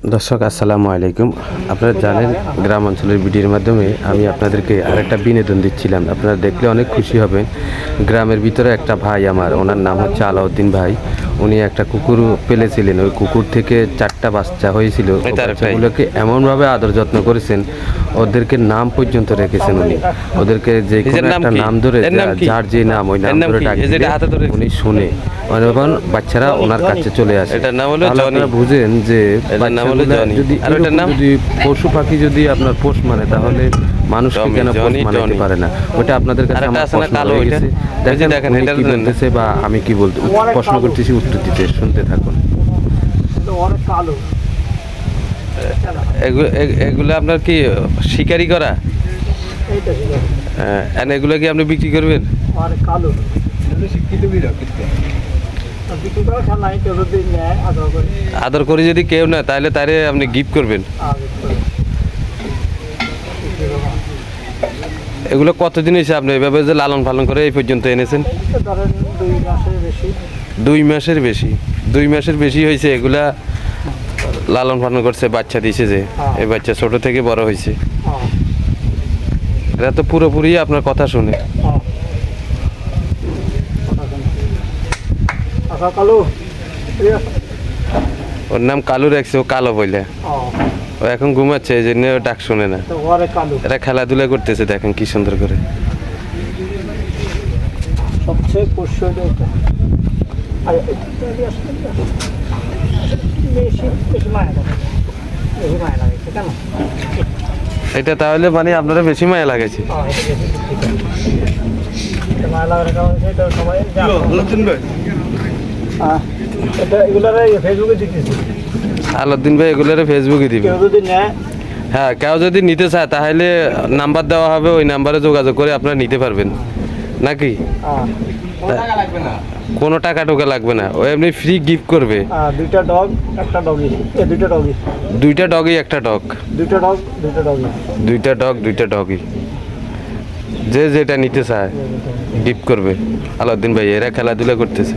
দর্শক আসসালামু আলাইকুম। আপনারা জানেন গ্রাম অঞ্চলের ভিডিওর মাধ্যমে আমি আপনাদেরকে আরেকটা বিনোদন দিচ্ছিলাম। আপনারা দেখলে অনেক খুশি হবেন। গ্রামের ভিতরে একটা ভাই আমার, ওনার নাম হচ্ছে আলাউদ্দিন ভাই। উনি একটা কুকুর পেলেছিলেন। ওই কুকুর থেকে 4টা বাচ্চা হয়েছিল। বাচ্চাগুলোকে এমনভাবে আদর যত্ন করেছেন, ওদেরকে নাম পর্যন্ত রেখেছেন উনি। ওদেরকে যে কোনো একটা নাম ধরে, যার যে নাম ওই নাম ধরে ডাকলে উনি শুনে, এখন বাচ্চারা ওনার কাছে চলে আসে। আপনারা বুঝেন যে যদি পশু পাখি যদি আপনার পোষ মানে, তাহলে মানুষকে কেন পোষ মানাতে পারে না? ওটা আপনাদের কাছে আমার প্রশ্ন রয়ে গেছে। দেখেন উনি কি বলতেছে বা আমি কি বলতে প্রশ্ন করতেছি, উত্তর দিতে শুনতে থাকুন। এগুলো আপনার কি শিকারি করা? এগুলো কি আপনি বিক্রি করবেন? আদর করে যদি কেউ না, তাহলে তারে আপনি গিফট করবেন। এগুলো কতদিন হয়েছে আপনি এভাবে যে লালন পালন করে এই পর্যন্ত এনেছেন? 2 মাসের বেশি হয়েছে এগুলা লালন পালন করছে, বাচ্চা দিয়েছে যে এই বাচ্চা ছোট থেকে বড় হয়েছে। এরা তো পুরোপুরি আপনার কথা শুনে। ওর নাম কালু রাখছে, ও কালো বলে। ও এখন ঘুমাচ্ছে, এই জন্য ডাক শুনে না। এরা খেলাধুলা করতেছে, দেখেন কি সুন্দর করে। এটা তাহলে মানে আপনারা বেশি মায়া লাগাইছে। আলাউদ্দিন ভাই এগুলারে ফেসবুকে দিবে। হ্যাঁ, কেউ যদি নিতে চায় তাহলে নাম্বার দেওয়া হবে, ওই নাম্বারে যোগাযোগ করে আপনারা নিতে পারবেন নাকি? কোনো টাকা টোকা লাগবে না, ও এমনি ফ্রি গিফট করবে। দুইটা ডগ একটা ডগি, দুইটা ডগই একটা ডগ, দুইটা ডগই। যে যেটা নিতে চায় গিফট করবে। আলাউদ্দিন ভাই এরা খেলাধুলা করতেছে।